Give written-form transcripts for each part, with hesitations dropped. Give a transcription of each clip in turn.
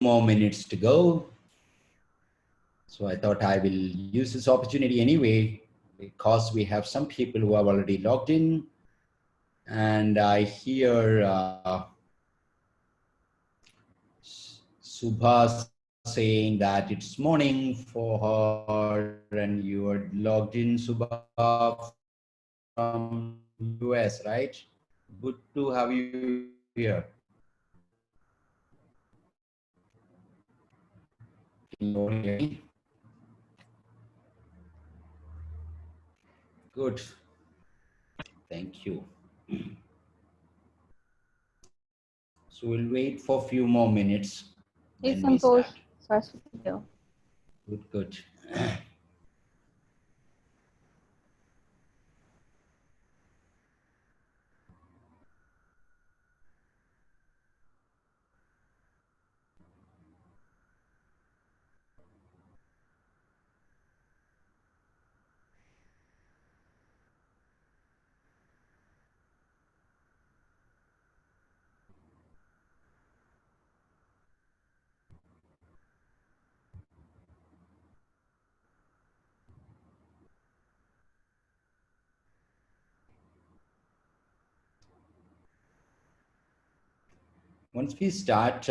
more minutes to go. So I thought I will use this opportunity anyway, because we have some people who have already logged in. And I hear Subha saying that it's morning for her, and you are logged in, Subha, from US, right? Good to have you here. Can you all hear me? Good. Thank you. So we'll wait for a few more minutes. Hey, Then we Santhosh. start. Saraswathi here. Good, good. Once we start,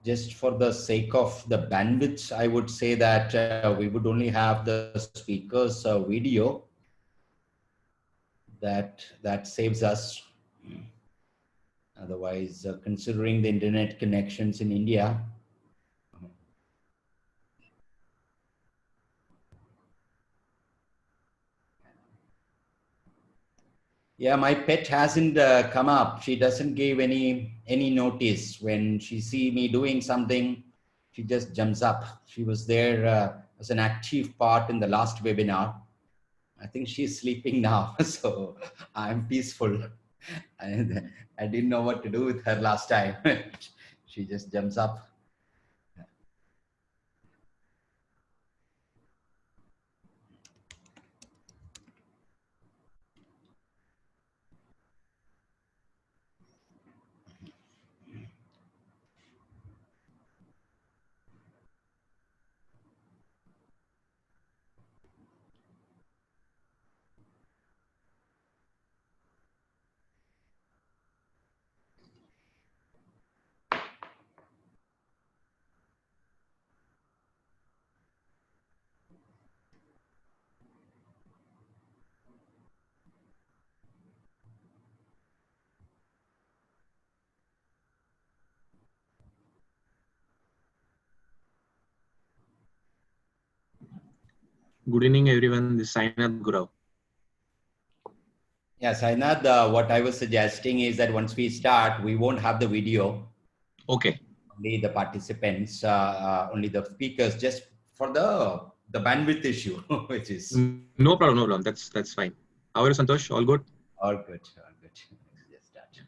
just for the sake of the bandwidth, I would say that we would only have the speaker's video. That saves us. Otherwise, considering the internet connections in India, yeah, my pet hasn't come up. She doesn't give any notice. When she see me doing something, she just jumps up. She was there as an active part in the last webinar. I think she's sleeping now, so I'm peaceful. And I didn't know what to do with her last time. She just jumps up. Good evening, everyone. This is Sainath Gurau. Yeah, Sainath, what I was suggesting is that once we start, we won't have the video. Okay. Only the participants, only the speakers, just for the bandwidth issue, which is No problem. No problem. That's fine. How are you, Santhosh? All good? all good. All good. Let's just start.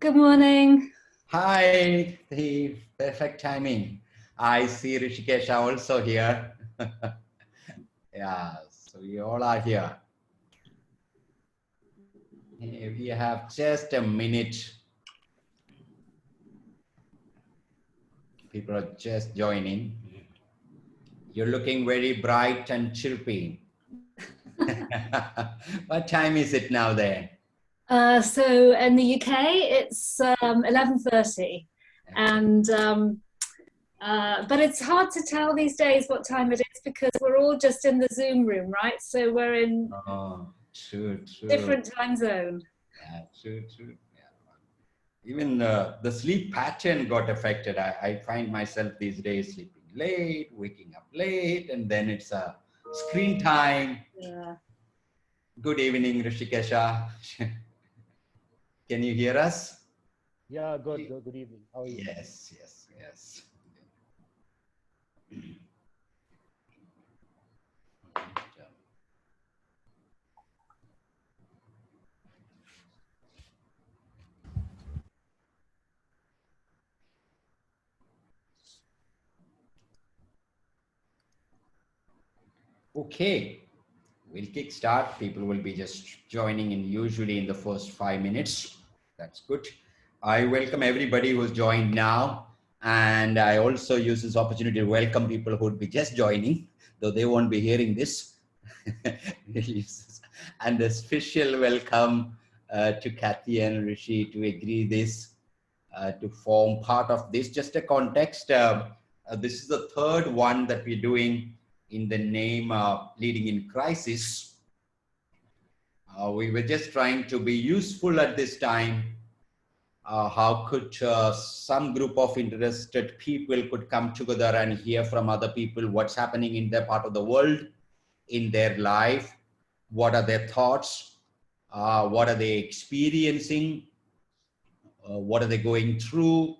Good morning. Hi, the perfect timing. I see Rishikesha also here. Yeah, so we all are here. We have just a minute. People are just joining. You're looking very bright and chirpy. What time is it now there? So in the UK, it's 11:30, and but it's hard to tell these days what time it is because we're all just in the Zoom room, right? So we're in true. different time zone. Yeah, true. Yeah. Even the sleep pattern got affected. I find myself these days sleeping late, waking up late, and then it's a screen time. Yeah. Good evening, Rishikesha. Can you hear us? Yeah, good evening. How are you? Yes. Okay, we'll kick start. People will be just joining in usually in the first 5 minutes. That's good. I welcome everybody who's joined now. And I also use this opportunity to welcome people who would be just joining, though they won't be hearing this. And a special welcome to Kathy and Rishi to agree this, to form part of this. Just a context, this is the third one that we're doing in the name Leading in Crisis. We were just trying to be useful at this time. How could some group of interested people could come together and hear from other people what's happening in their part of the world, in their life, what are their thoughts, what are they experiencing, what are they going through,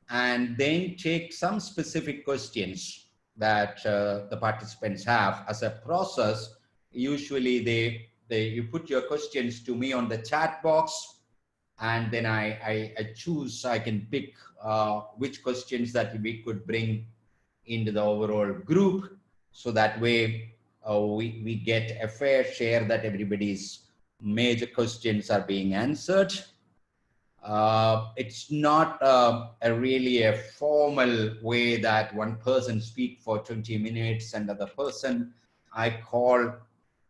and then take some specific questions that the participants have as a process. Usually you put your questions to me on the chat box, and then I choose, I can pick which questions that we could bring into the overall group. So that way we get a fair share that everybody's major questions are being answered. It's not really a formal way that one person speak for 20 minutes and other person. I call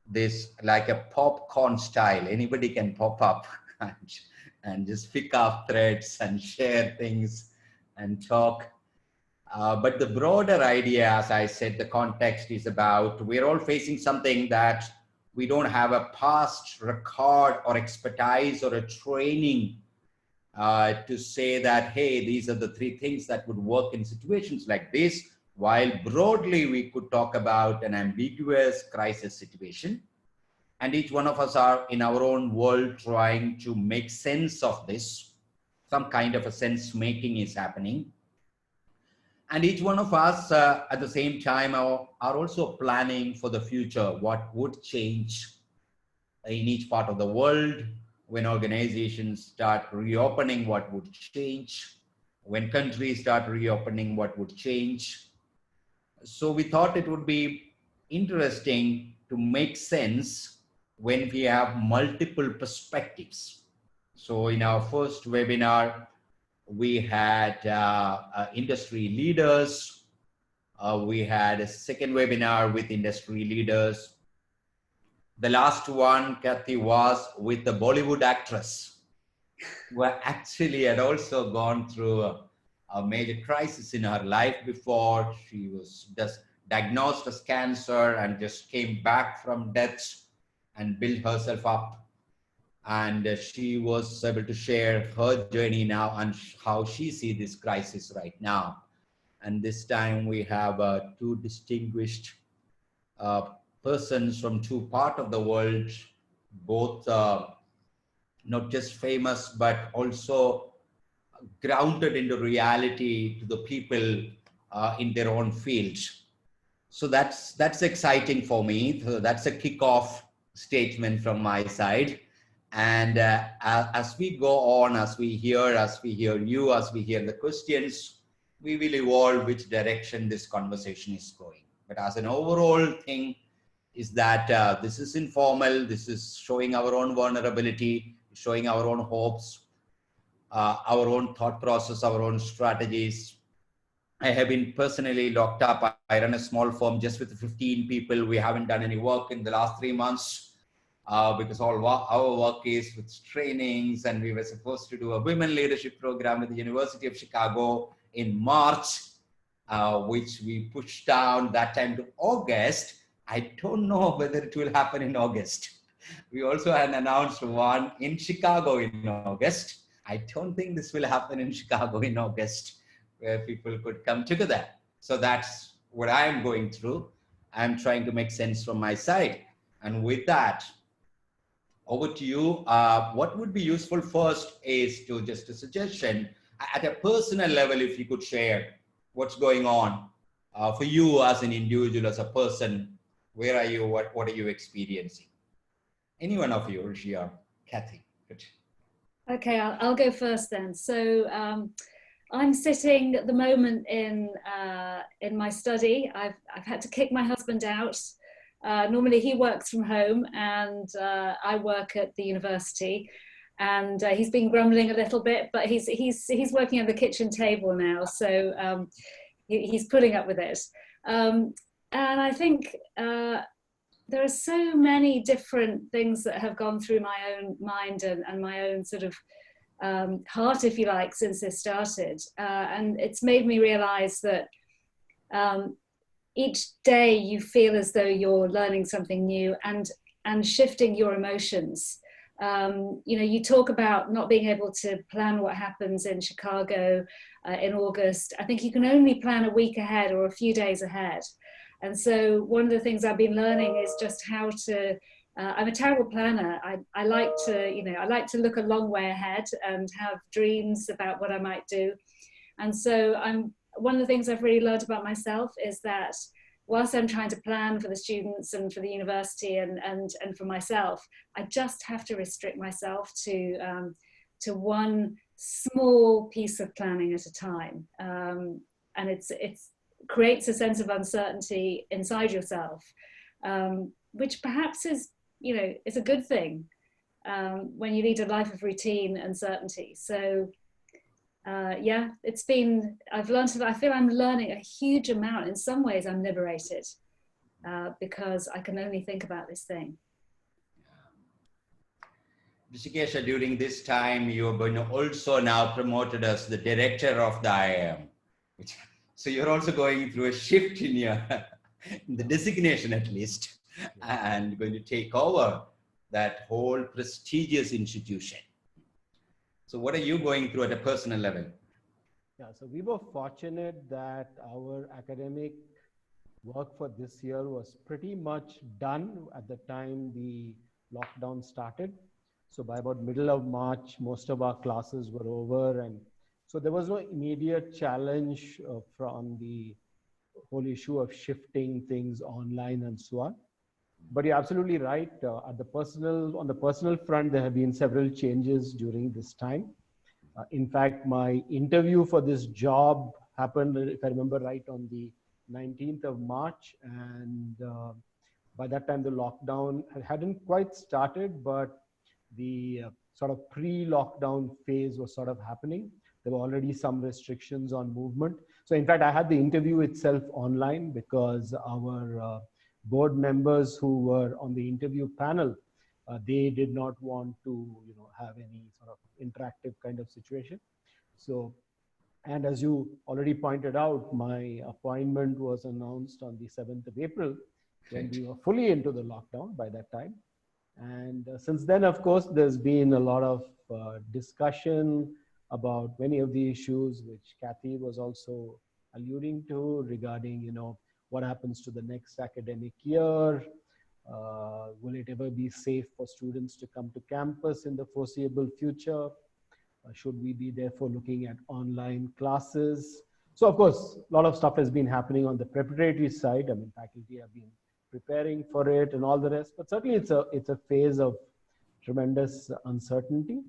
this like a popcorn style. Anybody can pop up and just pick up threads and share things and talk. But the broader idea, as I said, the context is about we're all facing something that we don't have a past record or expertise or a training to say that, hey, these are the three things that would work in situations like this, while broadly we could talk about an ambiguous crisis situation. And each one of us are in our own world trying to make sense of this. Some kind of a sense making is happening. And each one of us at the same time are also planning for the future, what would change in each part of the world. When organizations start reopening, what would change? When countries start reopening, what would change? So we thought it would be interesting to make sense when we have multiple perspectives. So in our first webinar, we had industry leaders. We had a second webinar with industry leaders. The last one, Kathy, was with the Bollywood actress who actually had also gone through a major crisis in her life before. She was just diagnosed as cancer and just came back from death and built herself up. And she was able to share her journey now and how she sees this crisis right now. And this time we have two distinguished persons from two parts of the world, both not just famous, but also grounded into reality to the people in their own field. So that's exciting for me. So that's a kickoff statement from my side. And as we go on, as we hear you, as we hear the questions, we will evolve which direction this conversation is going. But as an overall thing is that this is informal, this is showing our own vulnerability, showing our own hopes, our own thought process, our own strategies. I have been personally locked up. I run a small firm just with 15 people. We haven't done any work in the last 3 months because all our work is with trainings, and we were supposed to do a women leadership program at the University of Chicago in March, which we pushed down that time to August. I don't know whether it will happen in August. We also had announced one in Chicago in August. I don't think this will happen in Chicago in August, where people could come together. So that's what I'm going through. I'm trying to make sense from my side. And with that, over to you. What would be useful first is to just a suggestion at a personal level, if you could share what's going on for you as an individual, as a person. Where are you? What are you experiencing? Any one of you, Rishi or Kathy? Good. Okay, I'll go first then. So I'm sitting at the moment in my study. I've had to kick my husband out. Normally he works from home and I work at the university. and he's been grumbling a little bit, but he's working at the kitchen table now, so he's putting up with it. And I think there are so many different things that have gone through my own mind and my own sort of heart, if you like, since this started. And it's made me realize that each day you feel as though you're learning something new and shifting your emotions. You know, you talk about not being able to plan what happens in Chicago in August. I think you can only plan a week ahead or a few days ahead. And so one of the things I've been learning is just how to, I'm a terrible planner. I like to, you know, I like to look a long way ahead and have dreams about what I might do. And so one of the things I've really learned about myself is that whilst I'm trying to plan for the students and for the university and for myself, I just have to restrict myself to one small piece of planning at a time. And it's creates a sense of uncertainty inside yourself, which perhaps is, you know, is a good thing when you lead a life of routine and certainty. So yeah, it's been, I've learned, I feel I'm learning a huge amount. In some ways I'm liberated because I can only think about this thing. Rishikesha, during this time, you're going to also now promoted as the director of the IIM. So you're also going through a shift in your, in the designation at least, and going to take over that whole prestigious institution. So what are you going through at a personal level? Yeah, so we were fortunate that our academic work for this year was pretty much done at the time the lockdown started. So by about middle of March, most of our classes were over, and so there was no immediate challenge from the whole issue of shifting things online and so on. But you're absolutely right. On the personal front, there have been several changes during this time. In fact, my interview for this job happened, if I remember right, on the 19th of March. And by that time, the lockdown hadn't quite started, but the sort of pre-lockdown phase was sort of happening. There were already some restrictions on movement. So in fact, I had the interview itself online because our board members who were on the interview panel, they did not want to, you know, have any sort of interactive kind of situation. So, and as you already pointed out, my appointment was announced on the 7th of April when we were fully into the lockdown by that time. And since then, of course, there's been a lot of discussion about many of the issues which Kathy was also alluding to regarding, you know, what happens to the next academic year? Will it ever be safe for students to come to campus in the foreseeable future? Should we be therefore looking at online classes? So of course, a lot of stuff has been happening on the preparatory side. I mean, faculty have been preparing for it and all the rest, but certainly it's a phase of tremendous uncertainty.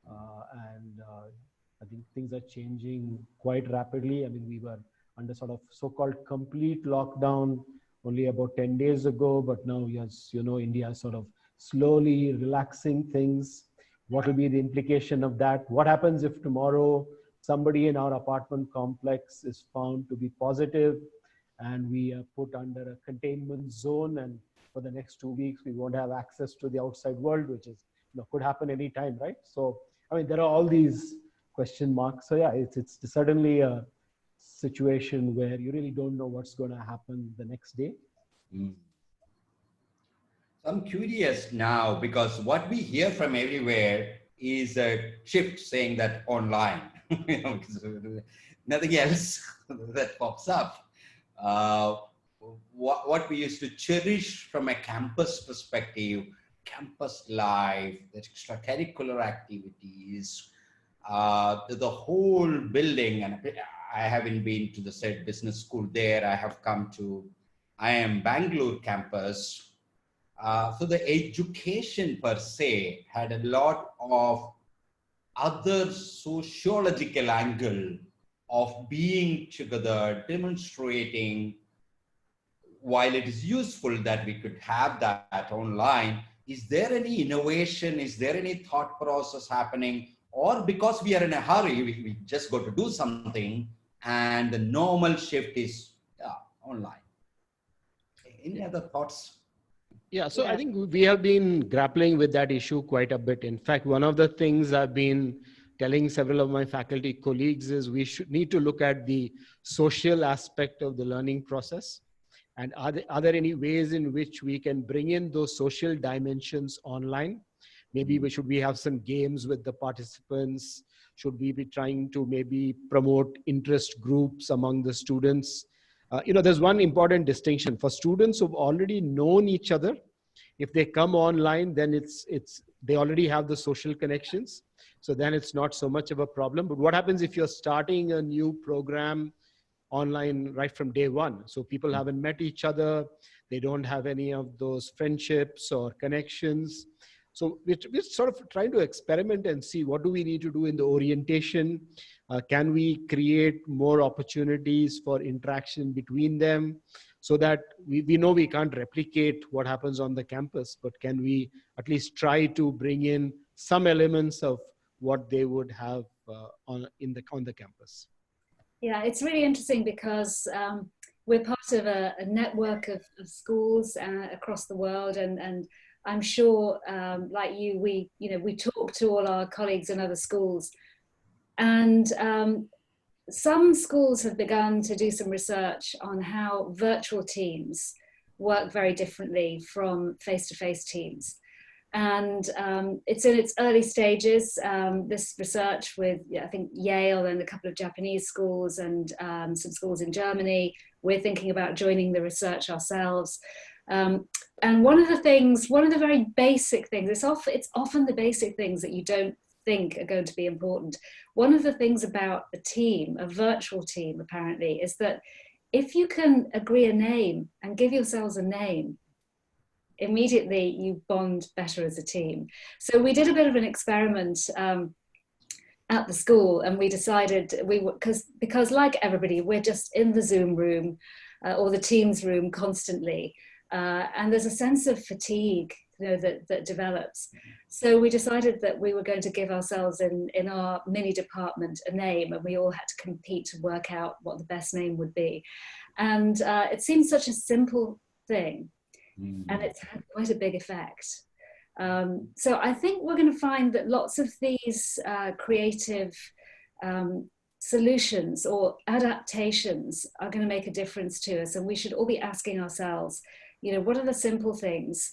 And I think things are changing quite rapidly. I mean, we were under sort of so-called complete lockdown only about 10 days ago, but now, as you know, India is sort of slowly relaxing things. What will be the implication of that? What happens if tomorrow somebody in our apartment complex is found to be positive and we are put under a containment zone, and for the next 2 weeks, we won't have access to the outside world, which is, you know, could happen anytime, right? So, I mean, there are all these question marks. So yeah, it's certainly a situation where you really don't know what's going to happen the next day. I'm curious now, because what we hear from everywhere is a shift saying that online, you know, nothing else that pops up. What we used to cherish from a campus perspective, campus life, the extracurricular activities, the whole building, and I haven't been to the said business school there. I have come to IIM Bangalore campus. So the education per se had a lot of other sociological angle of being together, demonstrating. While it is useful that we could have that online, is there any innovation? Is there any thought process happening? Or because we are in a hurry, we just got to do something and the normal shift is online. Any other thoughts? Yeah, so I think we have been grappling with that issue quite a bit. In fact, one of the things I've been telling several of my faculty colleagues is we should need to look at the social aspect of the learning process. And are there any ways in which we can bring in those social dimensions online? Maybe should we have some games with the participants? Should we be trying to maybe promote interest groups among the students? There's one important distinction for students who've already known each other. If they come online, then they already have the social connections. So then it's not so much of a problem. But what happens if you're starting a new program online right from day one? So people haven't met each other. They don't have any of those friendships or connections. So we're sort of trying to experiment and see what do we need to do in the orientation. Can we create more opportunities for interaction between them so that we know we can't replicate what happens on the campus, but can we at least try to bring in some elements of what they would have on the campus? Yeah, it's really interesting because we're part of a network of schools across the world, and I'm sure, like you, we talk to all our colleagues in other schools, and some schools have begun to do some research on how virtual teams work very differently from face-to-face teams. And it's in its early stages, this research with, I think, Yale and a couple of Japanese schools and some schools in Germany. We're thinking about joining the research ourselves. And one of the very basic things, it's often the basic things that you don't think are going to be important. One of the things about a team, a virtual team apparently, is that if you can agree a name and give yourselves a name, immediately you bond better as a team. So we did a bit of an experiment at the school, and we decided because like everybody, we're just in the Zoom room or the Teams room constantly, and there's a sense of fatigue that develops. So we decided that we were going to give ourselves in our mini department a name, and we all had to compete to work out what the best name would be. And it seems such a simple thing, and it's had quite a big effect. So I think we're going to find that lots of these creative solutions or adaptations are going to make a difference to us, and we should all be asking ourselves, what are the simple things?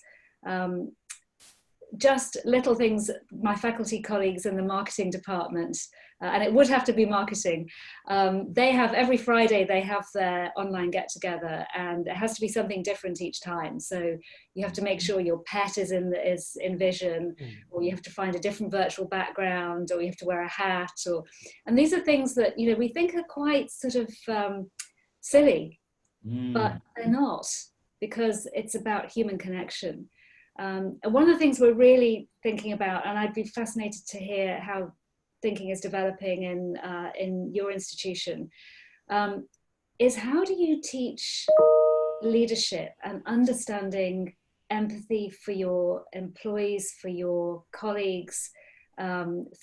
Just little things. My faculty colleagues in the marketing department, and it would have to be marketing, they have every Friday they have their online get together, and it has to be something different each time. So you have to make sure your pet is in vision, or you have to find a different virtual background, or you have to wear a hat, and these are things that we think are quite sort of silly, but they're not, because it's about human connection. And one of the things we're really thinking about, and I'd be fascinated to hear how thinking is developing in your institution, is how do you teach leadership and understanding empathy for your employees, for your colleagues,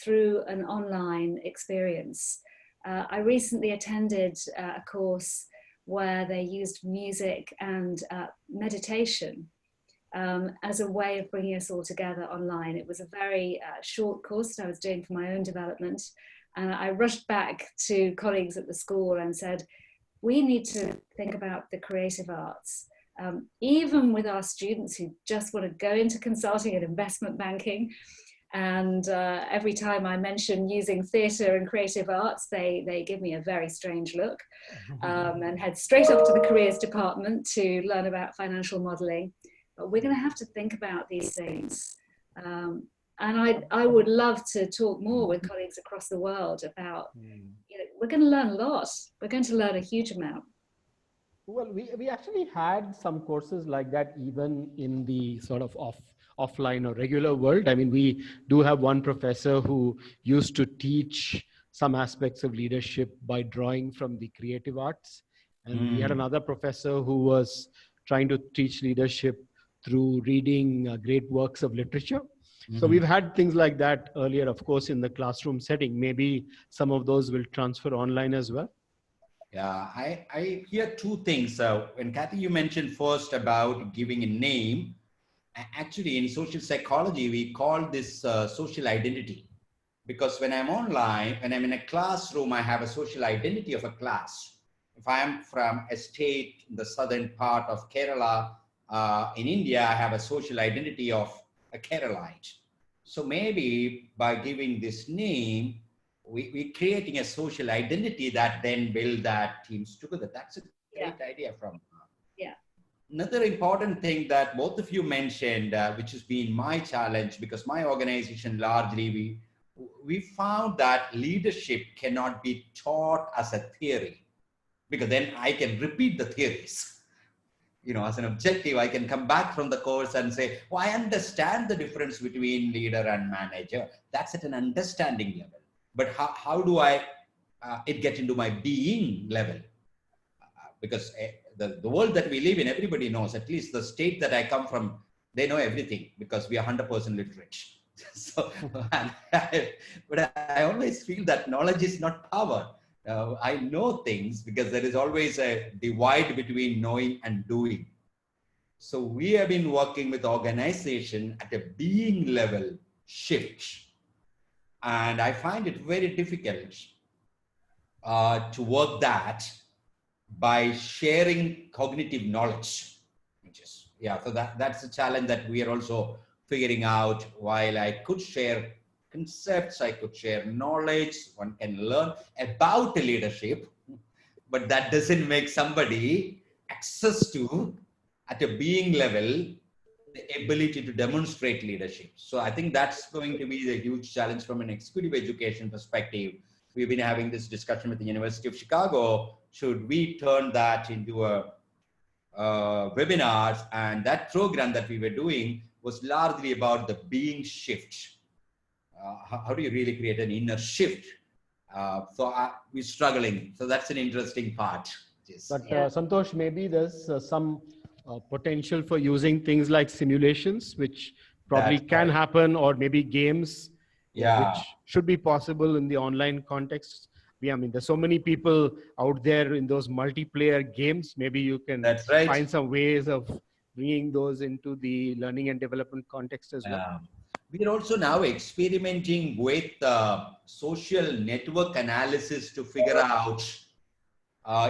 through an online experience? I recently attended a course where they used music and meditation as a way of bringing us all together online. It was a very short course that I was doing for my own development, and I rushed back to colleagues at the school and said, we need to think about the creative arts, even with our students who just want to go into consulting and investment banking. And every time I mention using theatre and creative arts, they give me a very strange look, and head straight off to the careers department to learn about financial modelling. But we're going to have to think about these things. And I would love to talk more with colleagues across the world about, we're going to learn a lot. We're going to learn a huge amount. Well, we actually had some courses like that even in the sort of offline or regular world. I mean, we do have one professor who used to teach some aspects of leadership by drawing from the creative arts. And we had another professor who was trying to teach leadership through reading great works of literature. So Mhm. we've had things like that earlier, of course, in the classroom setting. Maybe some of those will transfer online as well. Yeah, I hear two things. When Kathy, you mentioned first about giving a name, actually in social psychology, we call this social identity. Because when I'm online, when I'm in a classroom, I have a social identity of a class. If I am from a state in the southern part of Kerala, in India, I have a social identity of a Keralite. So maybe by giving this name, we're creating a social identity that then build that teams together. That's a great idea from. Yeah. Another important thing that both of you mentioned, which has been my challenge, because my organization largely, we found that leadership cannot be taught as a theory, because then I can repeat the theories. You know, as an objective, I can come back from the course and say, oh, I understand the difference between leader and manager. That's at an understanding level. But how do I it get into my being level? Because the world that we live in, everybody knows, at least the state that I come from, they know everything because we are 100% literate. So, but I always feel that knowledge is not power. I know things because there is always a divide between knowing and doing. So we have been working with organization at a being level shift. And I find it very difficult to work that by sharing cognitive knowledge. So that's a challenge that we are also figuring out. While I could share concepts, I could share knowledge, one can learn about leadership, but that doesn't make somebody access to, at a being level, the ability to demonstrate leadership. So I think that's going to be the huge challenge from an executive education perspective. We've been having this discussion with the University of Chicago. Should we turn that into a webinars? And that program that we were doing was largely about the being shift. How do you really create an inner shift? We're struggling. So that's an interesting part. But Santhosh, maybe there's some potential for using things like simulations, which probably can happen, or maybe games, which should be possible in the online context. I mean, there's so many people out there in those multiplayer games. Maybe you can find some ways of bringing those into the learning and development context as well. We are also now experimenting with social network analysis to figure out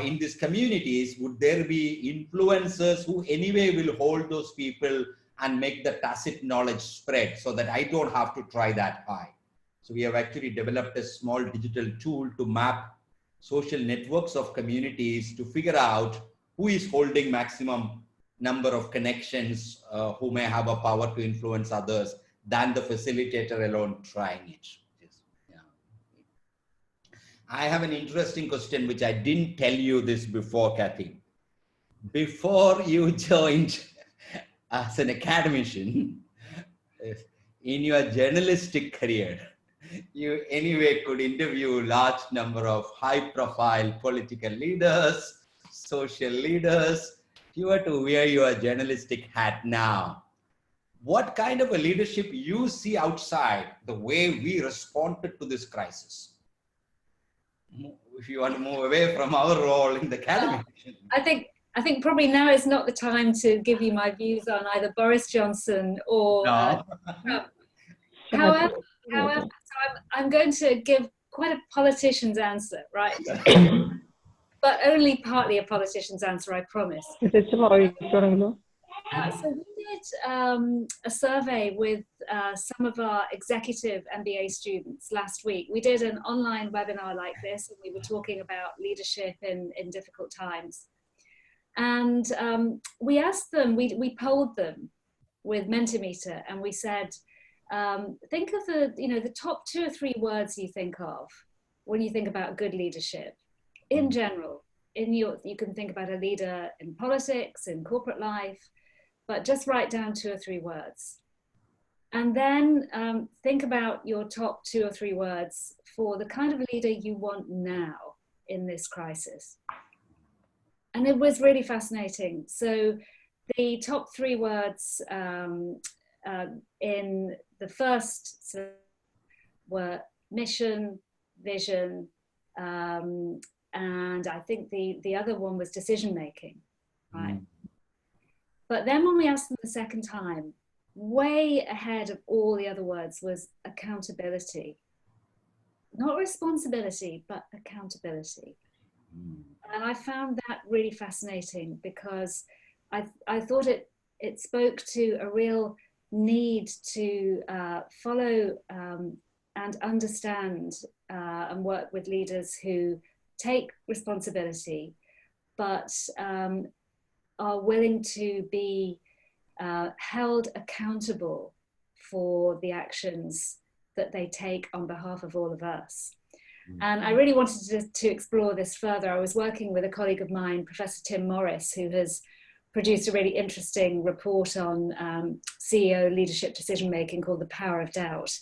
in these communities, would there be influencers who anyway will hold those people and make the tacit knowledge spread so that I don't have to try that high. So we have actually developed a small digital tool to map social networks of communities to figure out who is holding maximum number of connections, who may have a power to influence others than the facilitator alone trying it. I have an interesting question, which I didn't tell you this before, Kathy. Before you joined as an academician, in your journalistic career, you anyway could interview large number of high-profile political leaders, social leaders. If you were to wear your journalistic hat now, what kind of a leadership you see outside the way we responded to this crisis? If you want to move away from our role in the academy. I think probably now is not the time to give you my views on either Boris Johnson or Trump. However, so I'm going to give quite a politician's answer, right? But only partly a politician's answer, I promise. So we did a survey with some of our executive MBA students last week. We did an online webinar like this, and we were talking about leadership in difficult times. And we asked them, we polled them with Mentimeter, and we said, think of the top 2 or 3 words you think of when you think about good leadership in general. You can think about a leader in politics, in corporate life, but just write down 2 or 3 words. And then think about your top 2 or 3 words for the kind of leader you want now in this crisis. And it was really fascinating. So the top three words in the first were mission, vision, and I think the other one was decision making, right? But then when we asked them the second time, way ahead of all the other words was accountability. Not responsibility, but accountability. And I found that really fascinating because I thought it spoke to a real need to follow and understand and work with leaders who take responsibility, but are willing to be held accountable for the actions that they take on behalf of all of us. And I really wanted to explore this further. I was working with a colleague of mine, Professor Tim Morris, who has produced a really interesting report on CEO leadership decision-making called The Power of Doubt.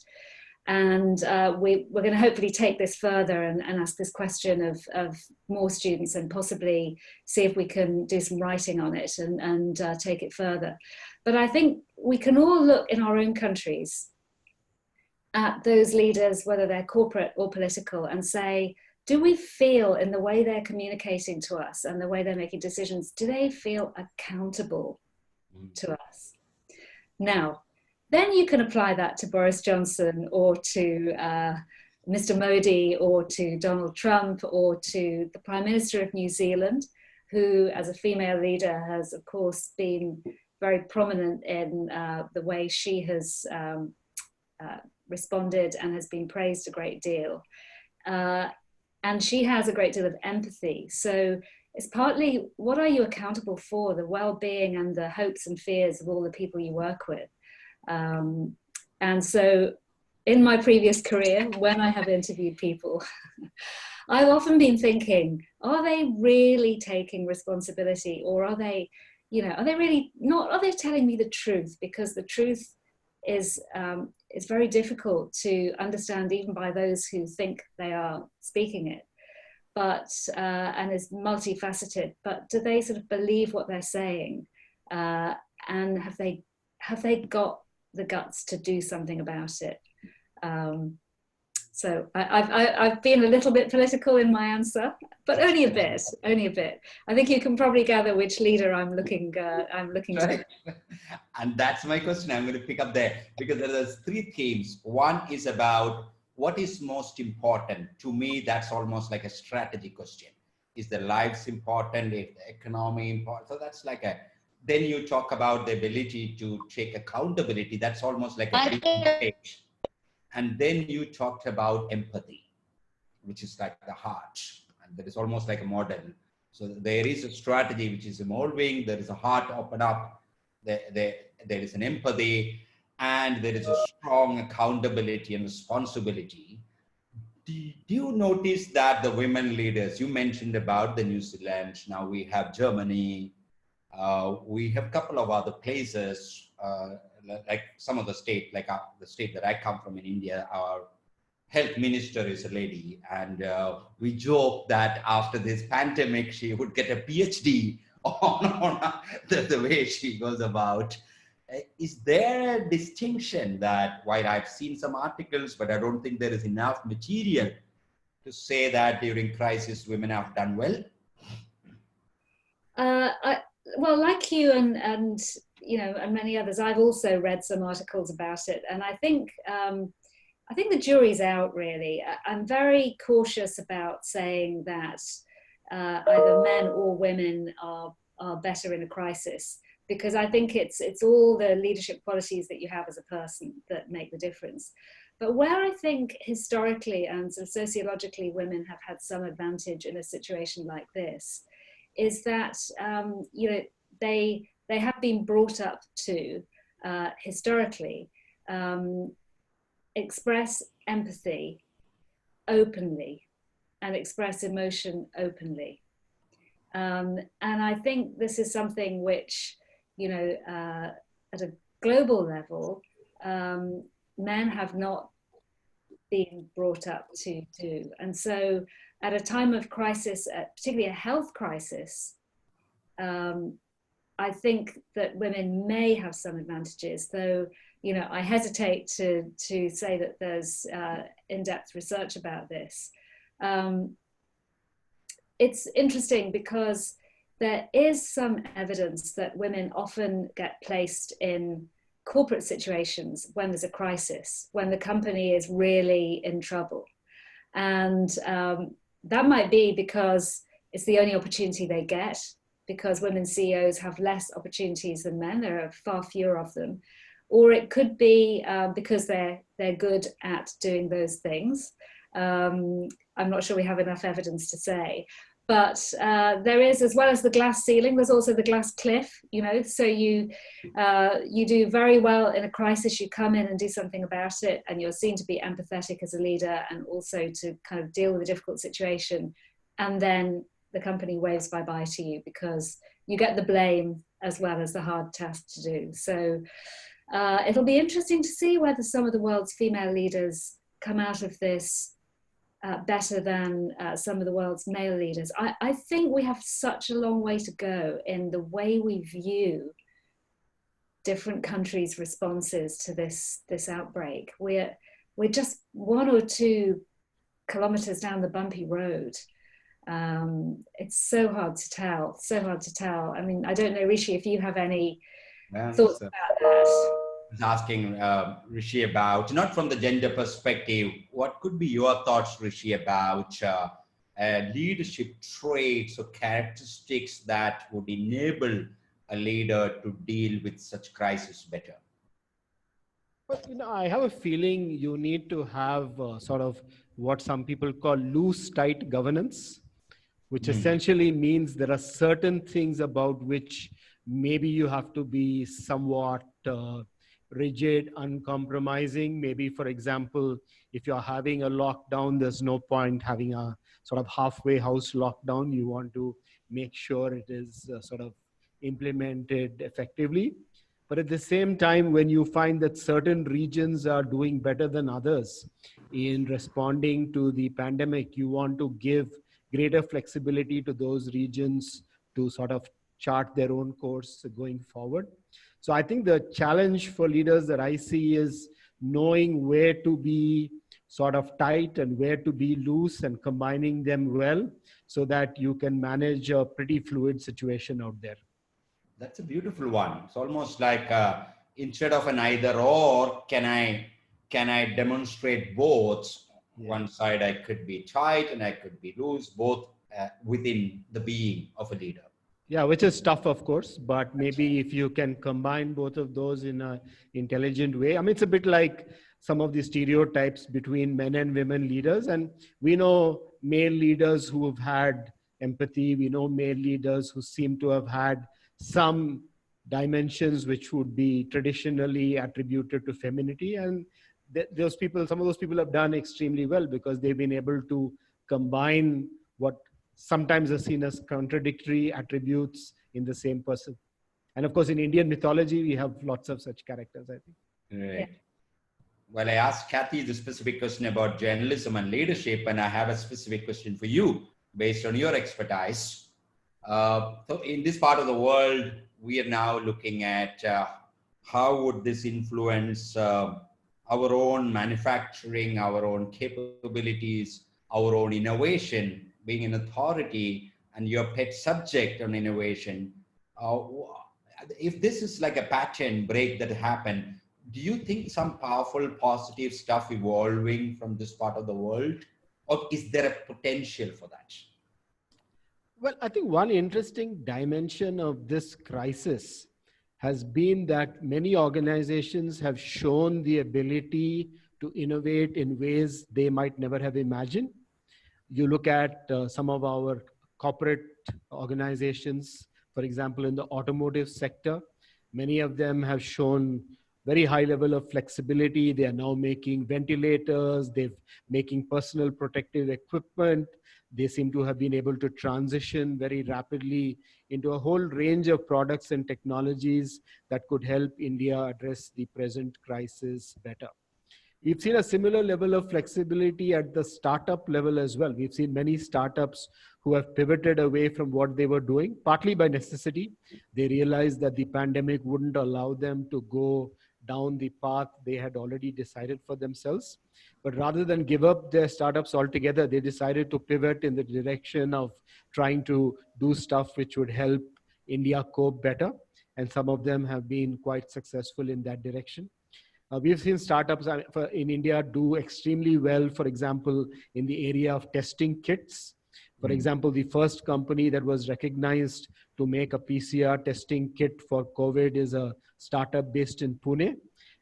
And we're going to hopefully take this further and ask this question of more students and possibly see if we can do some writing on it and take it further. But I think we can all look in our own countries at those leaders, whether they're corporate or political, and say, do we feel in the way they're communicating to us and the way they're making decisions, do they feel accountable to us? Now, then you can apply that to Boris Johnson or to Mr. Modi or to Donald Trump or to the Prime Minister of New Zealand, who as a female leader has of course been very prominent in the way she has responded and has been praised a great deal. And she has a great deal of empathy. So it's partly, what are you accountable for? The well-being and the hopes and fears of all the people you work with. And so in my previous career, when I have interviewed people, I've often been thinking, are they really taking responsibility, or are they, are they really not, are they telling me the truth? Because the truth is very difficult to understand even by those who think they are speaking it, but and is multifaceted. But do they sort of believe what they're saying, and have they got the guts to do something about it? So I've been a little bit political in my answer, but only a bit. I think you can probably gather which leader I'm looking to. And that's my question. I'm going to pick up there because there are three themes. One is about what is most important. To me, that's almost like a strategy question. Is the lives important? Is the economy important? So that's like a, then you talk about the ability to take accountability. That's almost like a big stage. And then you talked about empathy, which is like the heart. And that is almost like a model. So there is a strategy which is evolving. There is a heart open up. There is an empathy, and there is a strong accountability and responsibility. Do you notice that the women leaders, you mentioned about the New Zealand, now we have Germany, we have a couple of other places, like some of the state, like the state that I come from in India, our health minister is a lady, and we joke that after this pandemic, she would get a PhD on the way she goes about. Is there a distinction that, while I've seen some articles, but I don't think there is enough material to say that during crisis, women have done well? Well, like you and many others, I've also read some articles about it, and I think the jury's out, really. I'm very cautious about saying that either men or women are better in a crisis, because I think it's all the leadership qualities that you have as a person that make the difference. But where I think historically and sort of sociologically women have had some advantage in a situation like this is that they have been brought up to historically express empathy openly and express emotion openly. And I think this is something which, at a global level, men have not been brought up to do. And so at a time of crisis, particularly a health crisis, I think that women may have some advantages, though, you know, I hesitate to say that there's in-depth research about this. It's interesting because there is some evidence that women often get placed in corporate situations when there's a crisis, when the company is really in trouble. And that might be because it's the only opportunity they get, because women CEOs have less opportunities than men. There are far fewer of them. Or it could be because they're good at doing those things. I'm not sure we have enough evidence to say. But there is, as well as the glass ceiling, there's also the glass cliff, you know, so you do very well in a crisis, you come in and do something about it, and you're seen to be empathetic as a leader and also to kind of deal with a difficult situation. And then the company waves bye-bye to you because you get the blame as well as the hard task to do. So it'll be interesting to see whether some of the world's female leaders come out of this better than some of the world's male leaders. I think we have such a long way to go in the way we view different countries' responses to this outbreak. We're just 1 or 2 kilometers down the bumpy road. It's so hard to tell, so hard to tell. I mean, I don't know, Rishi, if you have any thoughts about that. Asking Rishi about, not from the gender perspective, what could be your thoughts, Rishi, about leadership traits or characteristics that would enable a leader to deal with such crisis better? Well, you know, I have a feeling you need to have sort of what some people call loose, tight governance, which essentially means there are certain things about which maybe you have to be somewhat rigid, uncompromising. Maybe, for example, if you're having a lockdown, there's no point having a sort of halfway house lockdown. You want to make sure it is sort of implemented effectively. But at the same time, when you find that certain regions are doing better than others in responding to the pandemic, you want to give greater flexibility to those regions to sort of chart their own course going forward. So I think the challenge for leaders that I see is knowing where to be sort of tight and where to be loose and combining them well so that you can manage a pretty fluid situation out there. That's a beautiful one. It's almost like instead of an either or, can I demonstrate both? Yeah. One side I could be tight and I could be loose, both within the being of a leader. Yeah, which is tough, of course, but maybe if you can combine both of those in an intelligent way. I mean, it's a bit like some of the stereotypes between men and women leaders. And we know male leaders who have had empathy. We know male leaders who seem to have had some dimensions which would be traditionally attributed to femininity. And those people, some of those people have done extremely well because they've been able to combine what sometimes are seen as contradictory attributes in the same person. And of course, in Indian mythology, we have lots of such characters, I think. Right. Yeah. Well, I asked Kathy the specific question about journalism and leadership, and I have a specific question for you based on your expertise. So in this part of the world, we are now looking at how would this influence our own manufacturing, our own capabilities, our own innovation, being an authority and your pet subject on innovation. If this is like a pattern break that happened, do you think some powerful positive stuff evolving from this part of the world? Or is there a potential for that? Well, I think one interesting dimension of this crisis has been that many organizations have shown the ability to innovate in ways they might never have imagined. You look at some of our corporate organizations, for example, in the automotive sector, many of them have shown very high level of flexibility. They are now making ventilators, they're making personal protective equipment. They seem to have been able to transition very rapidly into a whole range of products and technologies that could help India address the present crisis better. We've seen a similar level of flexibility at the startup level as well. We've seen many startups who have pivoted away from what they were doing, partly by necessity. They realized that the pandemic wouldn't allow them to go down the path they had already decided for themselves. But rather than give up their startups altogether, they decided to pivot in the direction of trying to do stuff which would help India cope better. And some of them have been quite successful in that direction. We've seen startups in India do extremely well, for example, in the area of testing kits. For example, the first company that was recognized to make a PCR testing kit for COVID is a startup based in Pune.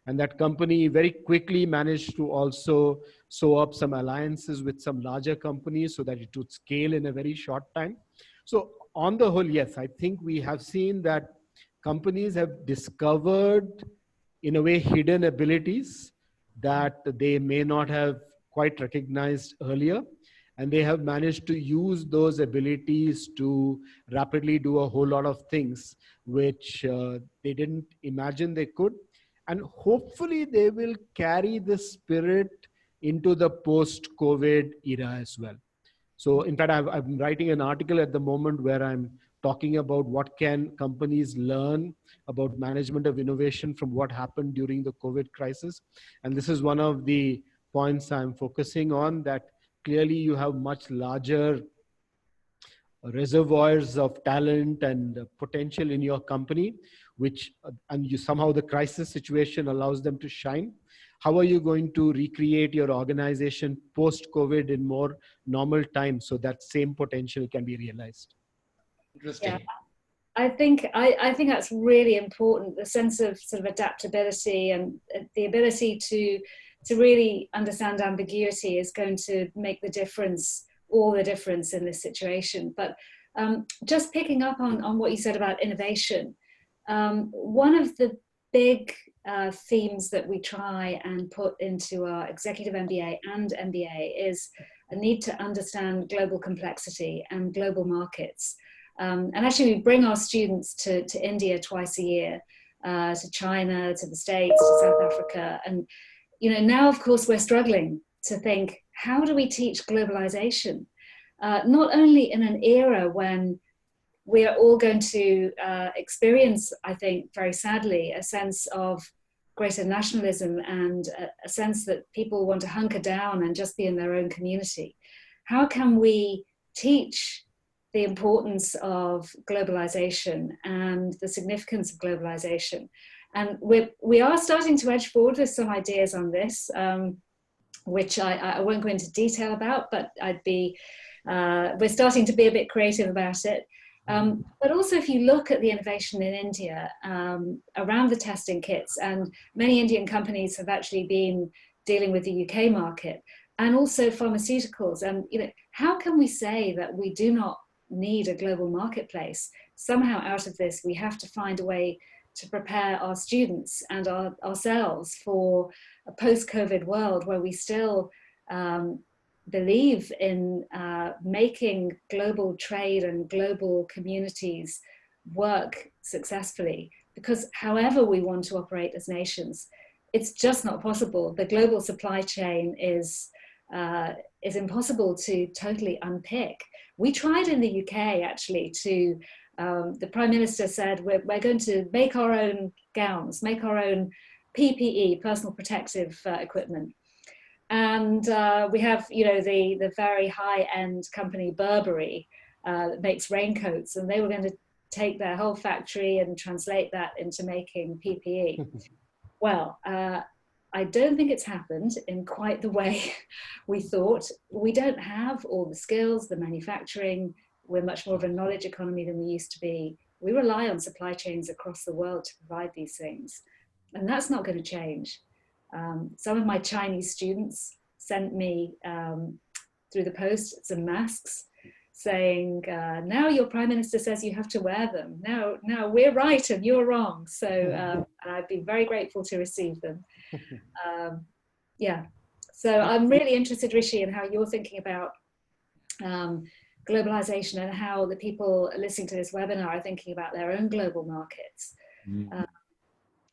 And that company very quickly managed to also sew up some alliances with some larger companies so that it would scale in a very short time. So on the whole, yes, I think we have seen that companies have discovered, in a way, hidden abilities that they may not have quite recognized earlier. And they have managed to use those abilities to rapidly do a whole lot of things which they didn't imagine they could. And hopefully they will carry the spirit into the post-COVID era as well. So in fact, I'm writing an article at the moment where I'm talking about what can companies learn about management of innovation from what happened during the COVID crisis. And this is one of the points I'm focusing on, that clearly you have much larger reservoirs of talent and potential in your company, which, and you somehow the crisis situation allows them to shine. How are you going to recreate your organization post-COVID in more normal times so that same potential can be realized? Interesting. Yeah. I think that's really important. The sense of sort of adaptability and the ability to really understand ambiguity is going to make the difference, all the difference in this situation. But just picking up on what you said about innovation, one of the big themes that we try and put into our executive MBA and MBA is a need to understand global complexity and global markets. And actually we bring our students to India twice a year, to China, to the States, to South Africa. And now of course we're struggling to think, how do we teach globalization? Not only in an era when we are all going to experience, I think, very sadly, a sense of greater nationalism and a sense that people want to hunker down and just be in their own community. How can we teach the importance of globalization and the significance of globalization? And we are starting to edge forward with some ideas on this, which I won't go into detail about, but we're starting to be a bit creative about it. But also if you look at the innovation in India around the testing kits, and many Indian companies have actually been dealing with the UK market, and also pharmaceuticals. And how can we say that we do not need a global marketplace? Somehow out of this, we have to find a way to prepare our students and ourselves for a post-COVID world where we still believe in making global trade and global communities work successfully. Because however we want to operate as nations, it's just not possible. The global supply chain is impossible to totally unpick. We tried in the UK actually to, the Prime Minister said, we're going to make our own gowns, make our own PPE, personal protective equipment. And we have, the very high-end company Burberry that makes raincoats, and they were going to take their whole factory and translate that into making PPE. Well, I don't think it's happened in quite the way we thought. We don't have all the skills, the manufacturing. We're much more of a knowledge economy than we used to be. We rely on supply chains across the world to provide these things. And that's not going to change. Some of my Chinese students sent me through the post some masks saying, now your Prime Minister says you have to wear them. Now we're right and you're wrong. So I'd be very grateful to receive them. Yeah, so I'm really interested, Rishi, in how you're thinking about globalization and how the people listening to this webinar are thinking about their own global markets.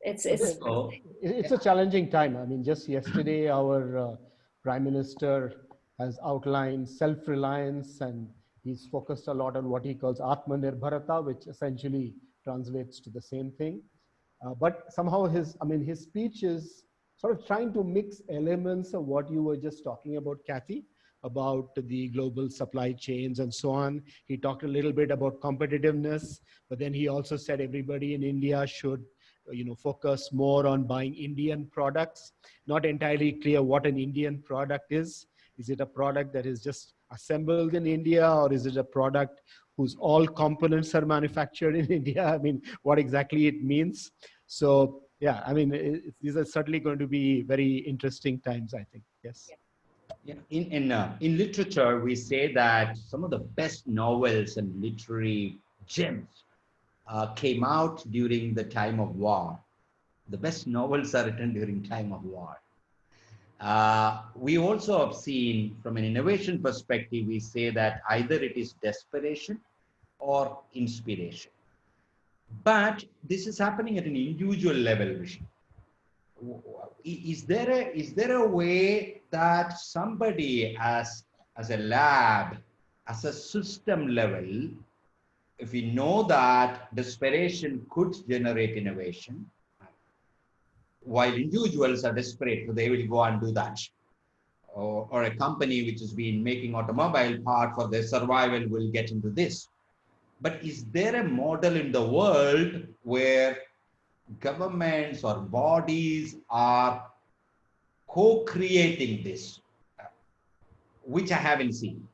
It's So, It's a challenging time. I mean, just yesterday, our Prime Minister has outlined self-reliance, and he's focused a lot on what he calls Atmanirbharata, which essentially translates to the same thing. But somehow his speech is sort of trying to mix elements of what you were just talking about, Kathy, about the global supply chains and so on. He talked a little bit about competitiveness, but then he also said everybody in India should focus more on buying Indian products. Not entirely clear what an Indian product is. Is it a product that is just assembled in India, or is it a product whose all components are manufactured in India? I mean, what exactly it means. So yeah, I mean, these are certainly going to be very interesting times, I think. Yes. yeah, in literature, we say that some of the best novels and literary gems came out during the time of war. The best novels are written during time of war. We also have seen, from an innovation perspective, we say that either it is desperation or inspiration. But this is happening at an individual level, Rishi. Is there a way that somebody as a lab, as a system level, if we know that desperation could generate innovation, while individuals are desperate, so they will go and do that. Or a company which has been making automobile part for their survival will get into this. But is there a model in the world where governments or bodies are co-creating this, which I haven't seen,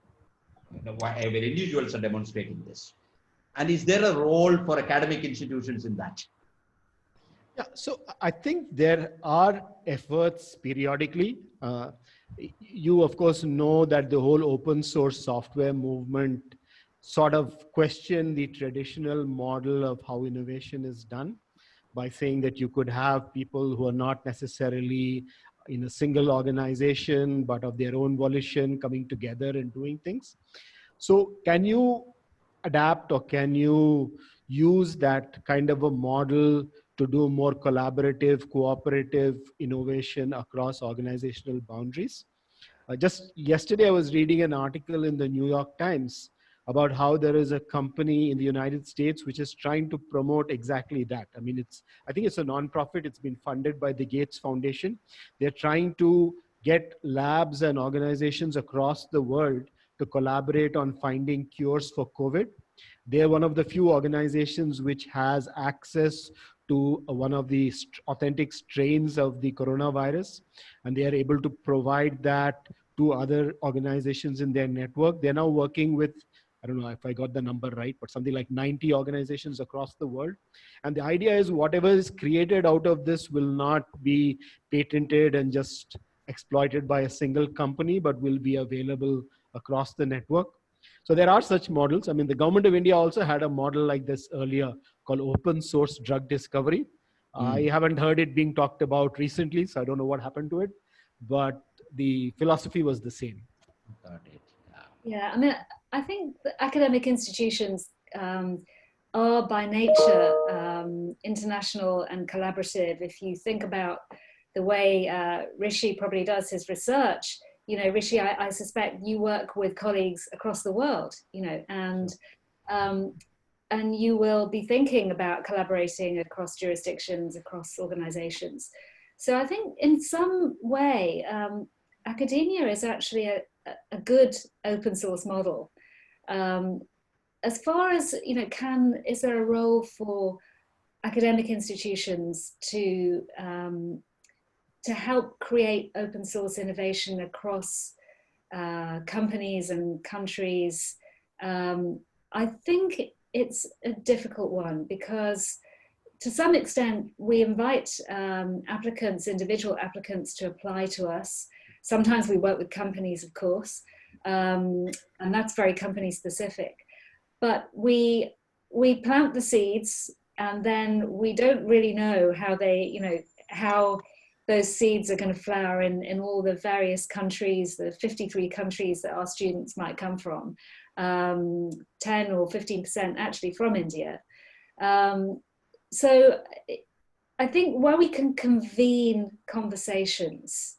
where individuals are demonstrating this? And is there a role for academic institutions in that? Yeah, so I think there are efforts periodically. You, of course, know that the whole open source software movement sort of questioned the traditional model of how innovation is done by saying that you could have people who are not necessarily in a single organization, but of their own volition coming together and doing things. So can you adapt, or can you use that kind of a model to do more collaborative, cooperative innovation across organizational boundaries? Just yesterday, I was reading an article in the New York Times about how there is a company in the United States which is trying to promote exactly that. I mean, I think it's a nonprofit. It's been funded by the Gates Foundation. They're trying to get labs and organizations across the world to collaborate on finding cures for COVID. They're one of the few organizations which has access to one of the authentic strains of the coronavirus, and they are able to provide that to other organizations in their network. They're now working with, I don't know if I got the number right, but something like 90 organizations across the world. And the idea is whatever is created out of this will not be patented and just exploited by a single company, but will be available across the network. So there are such models. I mean, the government of India also had a model like this earlier called open source drug discovery. I haven't heard it being talked about recently, so I don't know what happened to it, but the philosophy was the same. Got it. Yeah, I mean, I think the academic institutions are by nature international and collaborative. If you think about the way Rishi probably does his research, you know, Rishi, I suspect you work with colleagues across the world, you know, and you will be thinking about collaborating across jurisdictions, across organizations. So I think in some way, academia is actually a good open source model. As far as, you know, is there a role for academic institutions to help create open source innovation across companies and countries? I think it's a difficult one, because to some extent we invite individual applicants to apply to us. Sometimes we work with companies, of course, and that's very company specific. But we plant the seeds, and then we don't really know how those seeds are going to flower in all the various countries, the 53 countries that our students might come from, 10 or 15% actually from India. So I think where we can convene conversations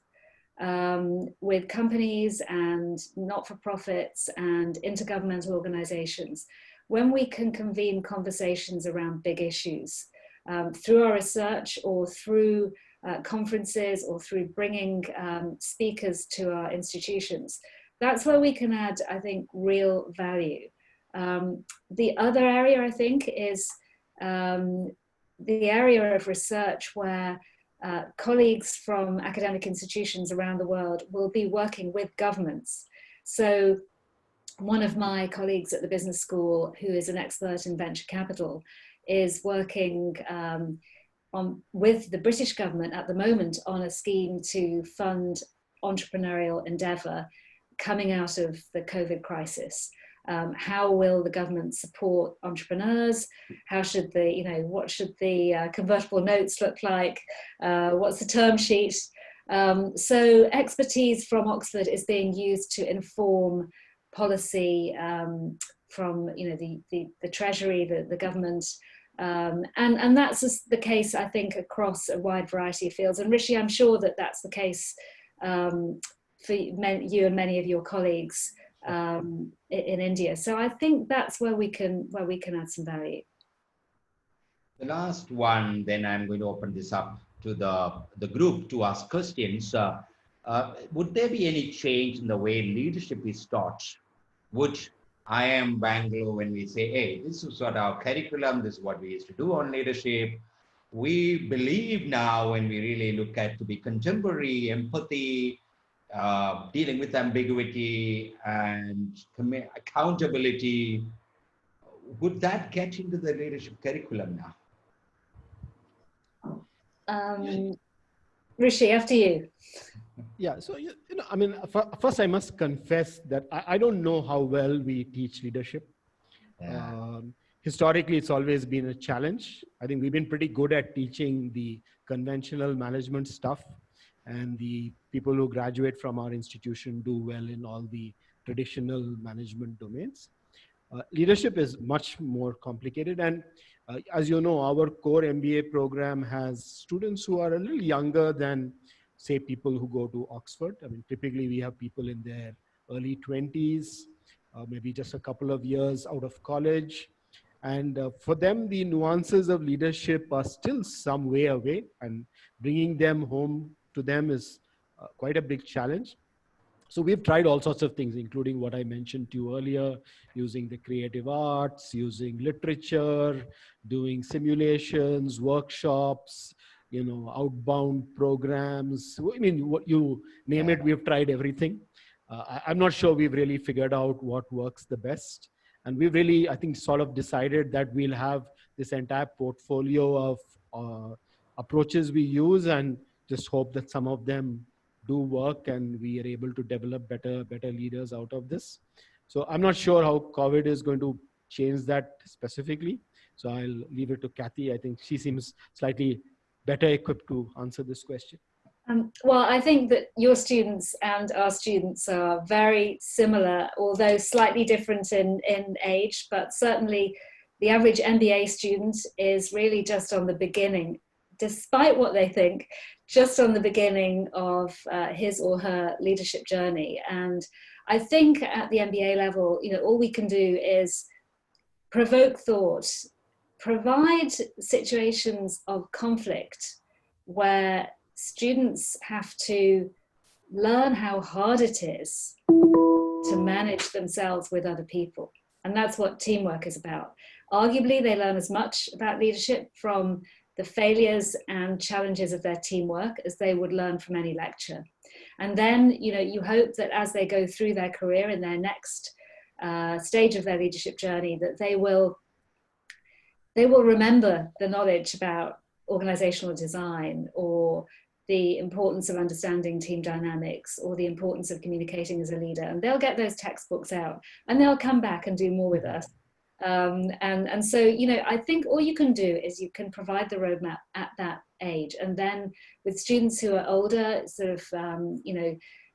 with companies and not-for-profits and intergovernmental organizations, when we can convene conversations around big issues through our research or through conferences or through bringing speakers to our institutions, that's where we can add, I think, real value. The other area, I think, is the area of research where colleagues from academic institutions around the world will be working with governments. So one of my colleagues at the business school, who is an expert in venture capital, is working with the British government at the moment on a scheme to fund entrepreneurial endeavour coming out of the COVID crisis. How will the government support entrepreneurs? How should the, what should the convertible notes look like? What's the term sheet? So expertise from Oxford is being used to inform policy from, the Treasury, the government, and that's just the case, I think, across a wide variety of fields. And Rishi, I'm sure that that's the case for you and many of your colleagues in India. So I think that's where we can add some value. The last one, then I'm going to open this up to the group to ask questions. Would there be any change in the way leadership is taught? Would IIM Bangalore, when we say, hey, this is what our curriculum, this is what we used to do on leadership, we believe now, when we really look at to be contemporary, empathy, dealing with ambiguity and accountability, would that get into the leadership curriculum now? Rishi, after you. Yeah, so, I mean, first I must confess that I don't know how well we teach leadership. Yeah. Historically, it's always been a challenge. I think we've been pretty good at teaching the conventional management stuff, and the people who graduate from our institution do well in all the traditional management domains. Leadership is much more complicated. And as you know, our core MBA program has students who are a little younger than, say, people who go to Oxford. I mean, typically we have people in their early 20s, maybe just a couple of years out of college. And for them, the nuances of leadership are still some way away, and bringing them home to them is quite a big challenge. So we've tried all sorts of things, including what I mentioned to you earlier, using the creative arts, using literature, doing simulations, workshops, outbound programs. I mean, what you name it, we've tried everything. I'm not sure we've really figured out what works the best. And we've really, I think, sort of decided that we'll have this entire portfolio of approaches we use, and just hope that some of them do work and we are able to develop better leaders out of this. So I'm not sure how COVID is going to change that specifically. So I'll leave it to Kathy. I think she seems slightly better equipped to answer this question. Well, I think that your students and our students are very similar, although slightly different in age, but certainly the average MBA student is really just on the beginning, despite what they think, just on the beginning of his or her leadership journey. And I think at the MBA level, all we can do is provoke thought, provide situations of conflict where students have to learn how hard it is to manage themselves with other people. And that's what teamwork is about. Arguably, they learn as much about leadership from the failures and challenges of their teamwork as they would learn from any lecture. And then, you hope that as they go through their career in their next stage of their leadership journey, that they will remember the knowledge about organizational design, or the importance of understanding team dynamics, or the importance of communicating as a leader. And they'll get those textbooks out and they'll come back and do more with us. And so, I think all you can do is you can provide the roadmap at that age. And then with students who are older, sort of,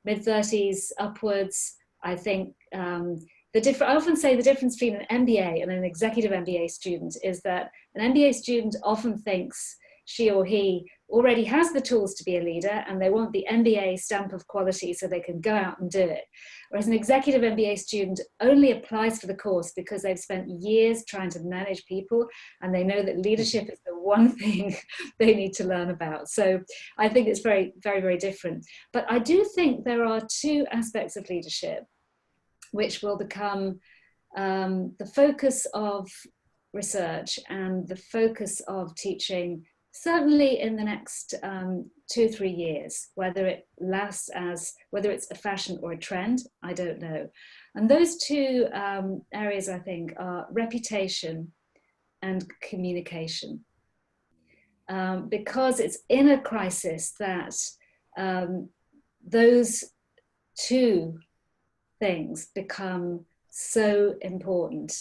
mid-30s upwards, I think I often say the difference between an MBA and an executive MBA student is that an MBA student often thinks she or he already has the tools to be a leader and they want the MBA stamp of quality so they can go out and do it. Whereas an executive MBA student only applies for the course because they've spent years trying to manage people and they know that leadership is the one thing they need to learn about. So I think it's very, very, very different. But I do think there are two aspects of leadership which will become the focus of research and the focus of teaching, certainly in the next 2 or 3 years. Whether it lasts as, whether it's a fashion or a trend, I don't know. And those two areas, I think, are reputation and communication. Because it's in a crisis that those two things become so important.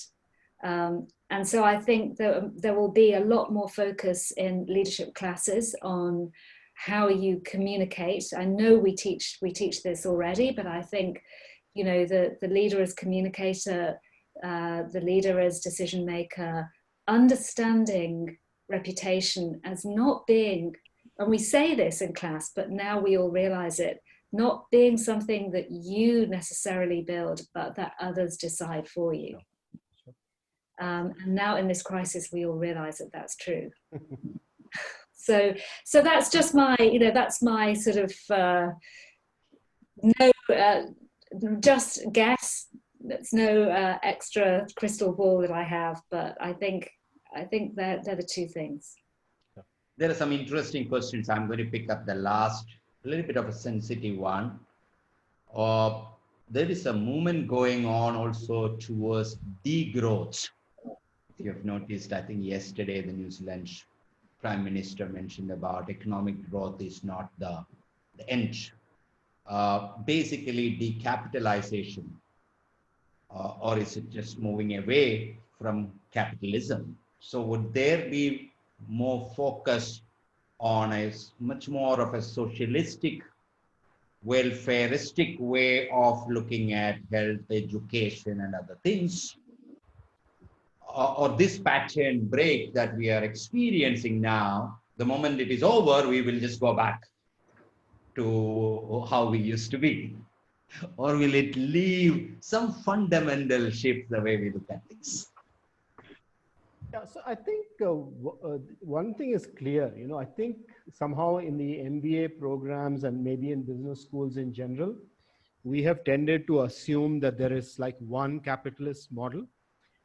And so I think that there will be a lot more focus in leadership classes on how you communicate. I know we teach this already, but I think, you know, the leader as communicator, the leader as decision maker, understanding reputation as not being, and we say this in class, but now we all realize it, not being something that you necessarily build, but that others decide for you. And now in this crisis, we all realize that that's true. So that's just my, you know, that's my sort of just guess. That's no extra crystal ball that I have, but I think they're the two things. There are some interesting questions. I'm going to pick up the last, a little bit of a sensitive one. There is a movement going on also towards degrowth. If you have noticed, I think yesterday the New Zealand Prime Minister mentioned about economic growth is not the end. Basically decapitalization, or is it just moving away from capitalism? So would there be more focus on a much more of a socialistic, welfareistic way of looking at health, education and other things? Or this pattern break that we are experiencing now, the moment it is over, we will just go back to how we used to be? Or will it leave some fundamental shift the way we look at things? Yeah, so I think one thing is clear, you know, I think somehow in the MBA programs and maybe in business schools in general, we have tended to assume that there is like one capitalist model.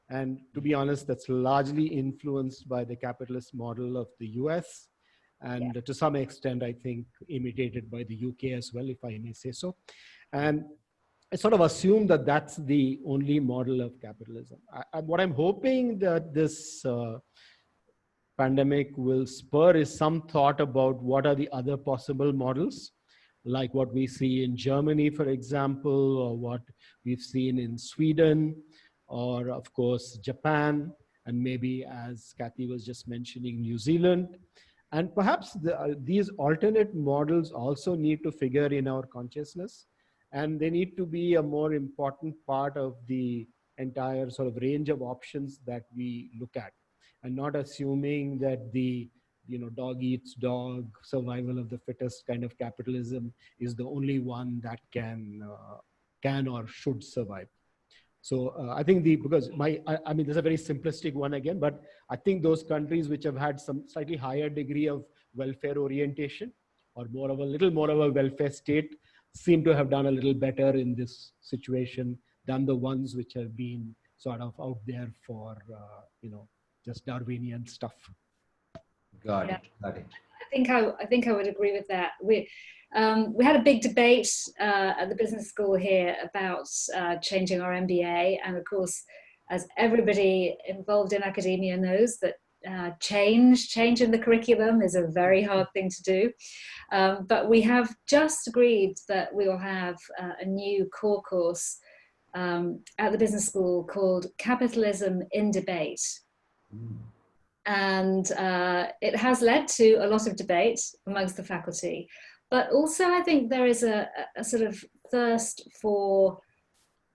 And to be honest, that's largely influenced by the capitalist model of the US. And to some extent, I think imitated by the UK as well, if I may say so. And I sort of assume that that's the only model of capitalism. What I'm hoping that this pandemic will spur is some thought about what are the other possible models, like what we see in Germany, for example, or what we've seen in Sweden, or of course, Japan, and maybe, as Kathy was just mentioning, New Zealand. And perhaps these alternate models also need to figure in our consciousness, and they need to be a more important part of the entire sort of range of options that we look at, and not assuming that the, you know, dog eats dog, survival of the fittest kind of capitalism is the only one that can or should survive. So I think because I mean, there's a very simplistic one again, but I think those countries which have had some slightly higher degree of welfare orientation, or little more of a welfare state, seem to have done a little better in this situation than the ones which have been sort of out there for, you know, just Darwinian stuff. Got it. I think I would agree with that. We had a big debate at the business school here about changing our MBA, and of course, as everybody involved in academia knows, that change in the curriculum is a very hard thing to do. But we have just agreed that we will have a new core course at the business school called Capitalism in Debate. And it has led to a lot of debate amongst the faculty. But also I think there is a sort of thirst for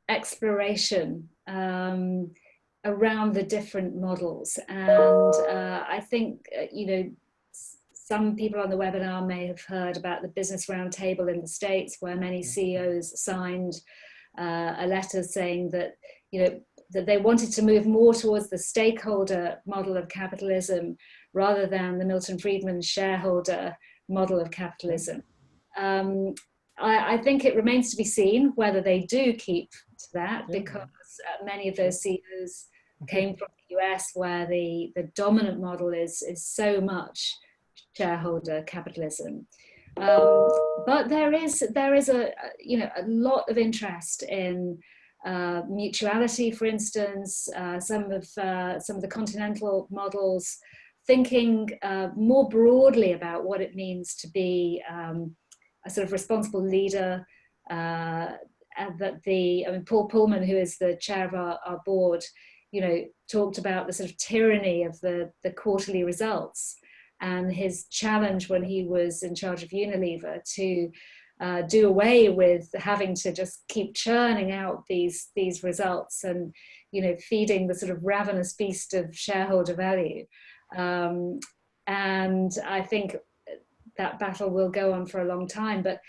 exploration around the different models. And I think, you know, some people on the webinar may have heard about the Business Roundtable in the States, where many CEOs signed a letter saying that, that they wanted to move more towards the stakeholder model of capitalism rather than the Milton Friedman shareholder model of capitalism. I think it remains to be seen whether they do keep to that, because many of those CEOs came from the US, where the dominant model is so much shareholder capitalism. But there is a lot of interest in mutuality, for instance. Some of the continental models thinking more broadly about what it means to be a sort of responsible leader. And that Paul Pullman, who is the chair of our board, talked about the sort of tyranny of the quarterly results, and his challenge when he was in charge of Unilever to do away with having to just keep churning out these results and feeding the sort of ravenous beast of shareholder value. And I think that battle will go on for a long time, but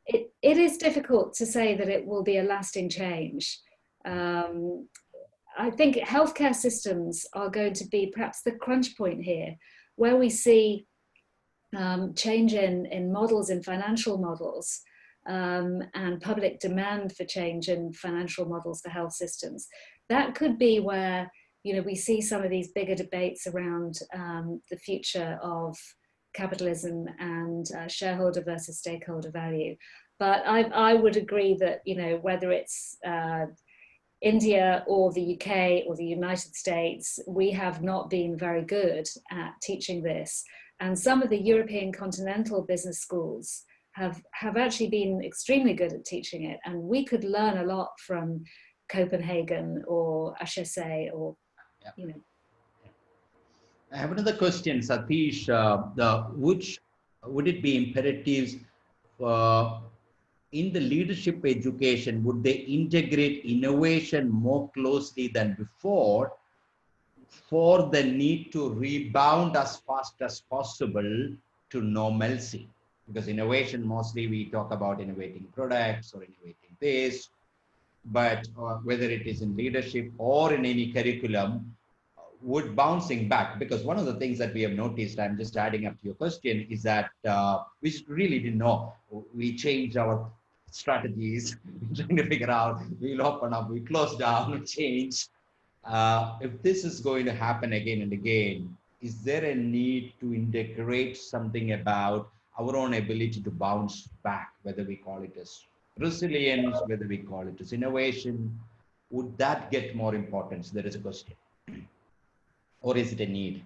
it is difficult to say that it will be a lasting change. I think healthcare systems are going to be perhaps the crunch point here, where we see change in models, in financial models, and public demand for change in financial models for health systems. That could be where we see some of these bigger debates around the future of capitalism and shareholder versus stakeholder value. But I would agree that whether it's India or the UK or the United States, we have not been very good at teaching this. And some of the European continental business schools have actually been extremely good at teaching it. And we could learn a lot from Copenhagen or HSA or, I have another question, Satish. Would it be imperatives in the leadership education? Would they integrate innovation more closely than before for the need to rebound as fast as possible to normalcy? Because innovation, mostly we talk about innovating products or innovating this, but whether it is in leadership or in any curriculum, would bouncing back, because one of the things that we have noticed, I'm just adding up to your question, is that we really didn't know. We changed our strategies, trying to figure out, we'll open up, we close down, we change. If this is going to happen again and again, is there a need to integrate something about our own ability to bounce back, whether we call it as resilience, whether we call it as innovation? Would that get more importance? There is a question. Or is it a need?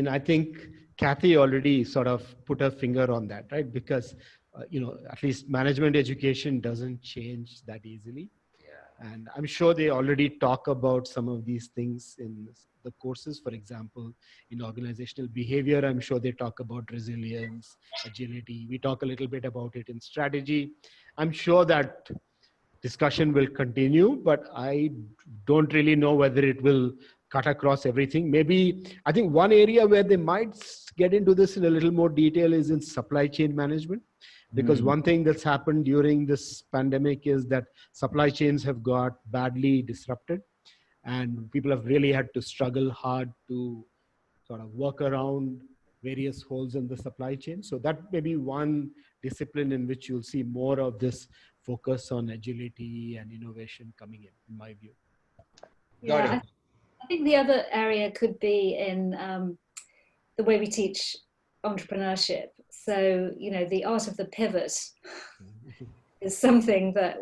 I think Kathy already sort of put her finger on that, right? Because, at least management education doesn't change that easily. Yeah. And I'm sure they already talk about some of these things in the courses. For example, in organizational behavior, I'm sure they talk about resilience, agility. We talk a little bit about it in strategy. I'm sure that discussion will continue, but I don't really know whether it will cut across everything. Maybe, I think one area where they might get into this in a little more detail is in supply chain management. Because one thing that's happened during this pandemic is that supply chains have got badly disrupted, and people have really had to struggle hard to sort of work around various holes in the supply chain. So that may be one discipline in which you'll see more of this focus on agility and innovation coming in my view. Yeah, I think the other area could be in the way we teach entrepreneurship. So, the art of the pivot is something that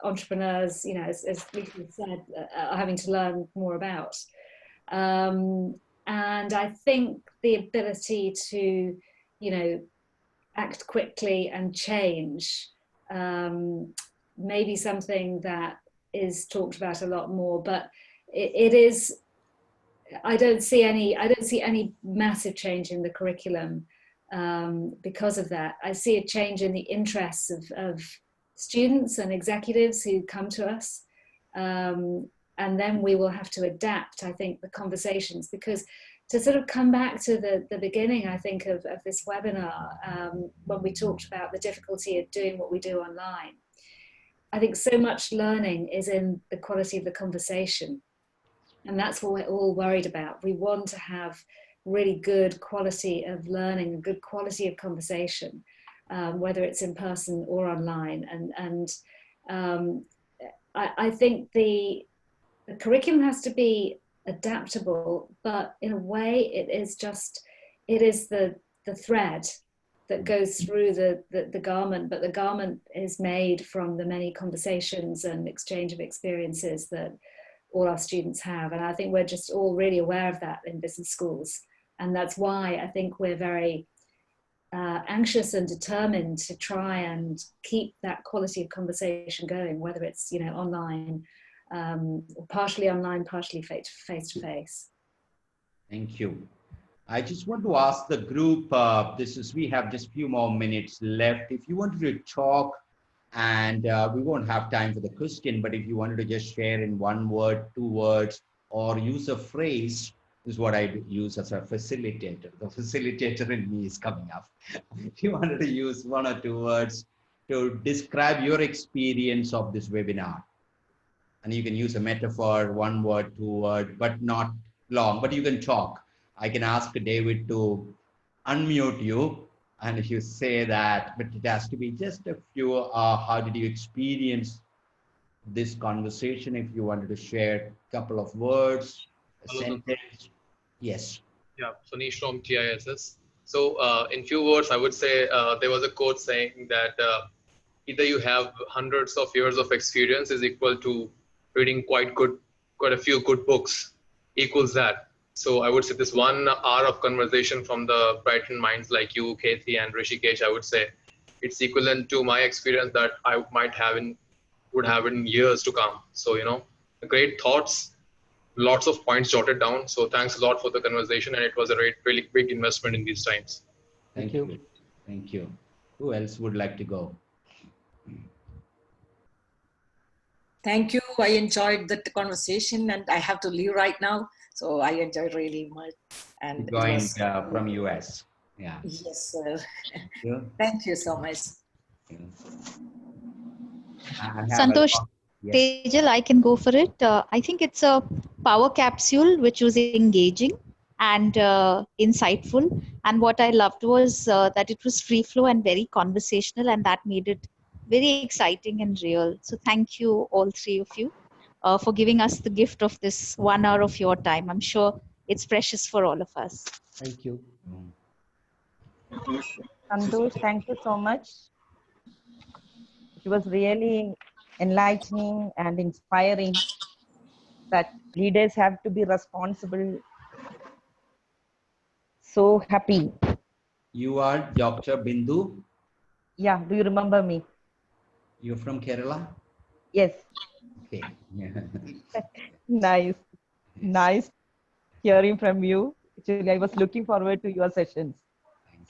entrepreneurs, as Vishal said, are having to learn more about. And I think the ability to, act quickly and change may be something that is talked about a lot more, but it is, I don't see any massive change in the curriculum because of that. I see a change in the interests of students and executives who come to us. and then we will have to adapt, I think, the conversations. Because to sort of come back to the beginning, I think, of this webinar, when we talked about the difficulty of doing what we do online, I think so much learning is in the quality of the conversation. And that's what we're all worried about. We want to have really good quality of learning and good quality of conversation, whether it's in person or online. I think the curriculum has to be adaptable, but in a way it is the thread that goes through the garment, but the garment is made from the many conversations and exchange of experiences that all our students have. And I think we're just all really aware of that in business schools. And that's why I think we're very anxious and determined to try and keep that quality of conversation going, whether it's, you know, online, or partially online, partially face to face. Thank you. I just want to ask the group, we have just a few more minutes left. If you wanted to talk, and we won't have time for the question, but if you wanted to just share in 1 word, 2 words, or use a phrase, this is what I use as a facilitator. The facilitator in me is coming up. If you wanted to use 1 or 2 words to describe your experience of this webinar, and you can use a metaphor, 1 word, 2 word, but not long, but you can talk. I can ask David to unmute you, and if you say that, but it has to be just a few, how did you experience this conversation? If you wanted to share a couple of words, a sentence. Yes. Yeah, Sunish from TISS. So in few words, I would say there was a quote saying that either you have hundreds of years of experience is equal to reading quite a few good books equals that. So I would say this 1 hour of conversation from the brightened minds like you, Kathy, and Rishikesh, I would say it's equivalent to my experience that I would have in years to come. So, you know, great thoughts, lots of points jotted down. So thanks a lot for the conversation, and it was a really big investment in these times. Thank you. Thank you. Who else would like to go? Thank you. I enjoyed the conversation, and I have to leave right now. So I enjoyed really much. And Joined from US. Yeah. Yes, sir. Yeah. Thank you so much. Santhosh, yes. Tejal, I can go for it. I think it's a power capsule which was engaging and insightful. And what I loved was that it was free flow and very conversational, and that made it very exciting and real. So thank you, all 3 of you, for giving us the gift of this 1 hour of your time. I'm sure it's precious for all of us. Thank you. Santhosh, thank you so much. It was really enlightening and inspiring that leaders have to be responsible. So happy. You are Dr. BINDU? Yeah, do you remember me? You're from Kerala? Yes. Okay. Nice. Nice hearing from you. Actually, I was looking forward to your sessions.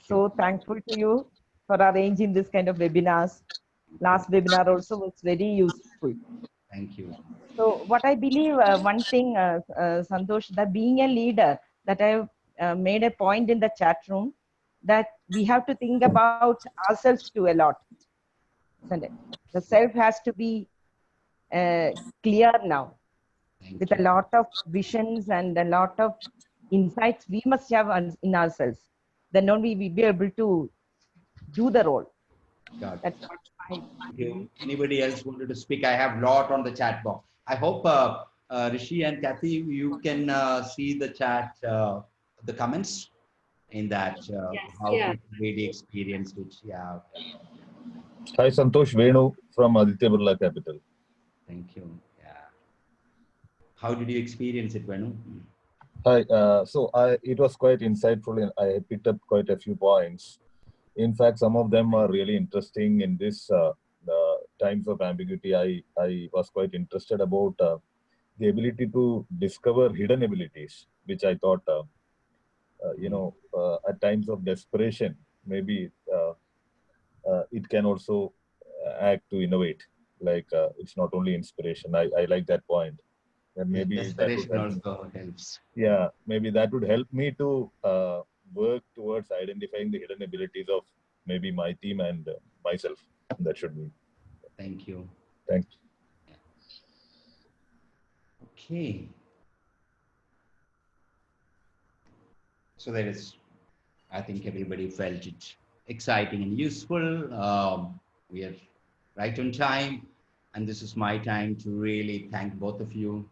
So thankful to you for arranging this kind of webinars. Last webinar also was very useful. Thank you. So what I believe, one thing, Santhosh, that being a leader, that I made a point in the chat room, that we have to think about ourselves too a lot. Isn't it? The self has to be clear now. With a lot of visions and a lot of insights we must have in ourselves. Then only we will be able to do the role. That's what I believe. Anybody else wanted to speak? I have a lot on the chat box. I hope Rishi and Kathy, you can see the chat, the comments in that, how people really experienced it. Yeah. Hi, Santhosh Venu from Aditya Birla Capital. Thank you. Yeah. How did you experience it, Venu? Hi. It was quite insightful, and I picked up quite a few points. In fact, some of them are really interesting in this times of ambiguity. I was quite interested about the ability to discover hidden abilities, which I thought, at times of desperation, maybe it can also act to innovate. Like it's not only inspiration. I like that point. and maybe that would Desperation help me. also helps. Yeah, maybe that would help me to work towards identifying the hidden abilities of maybe my team and myself. That should be. Thank you. Thank you. Okay. So there is, I think everybody felt it exciting and useful. We are right on time, and this is my time to really thank both of you.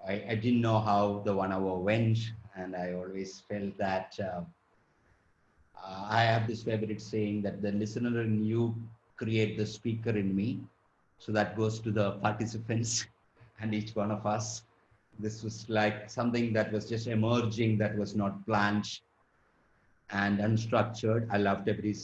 I didn't know how the 1 hour went, and I always felt that I have this favorite saying that the listener in you create the speaker in me. So that goes to the participants and each one of us. This was like something that was just emerging, that was not planned and unstructured. I loved every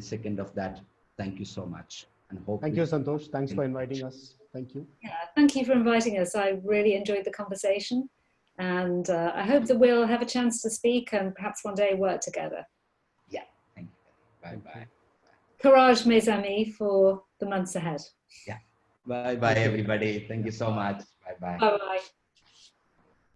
second of that. Thank you so much. And hope. Thank you, Santhosh. Thanks for inviting us. Thank you. Yeah, thank you for inviting us. I really enjoyed the conversation, and I hope that we'll have a chance to speak and perhaps one day work together. Yeah, thank you. Bye-bye. Courage, mes amis, for the months ahead. Yeah. Bye-bye, everybody. Thank you so much. Bye-bye. Bye-bye.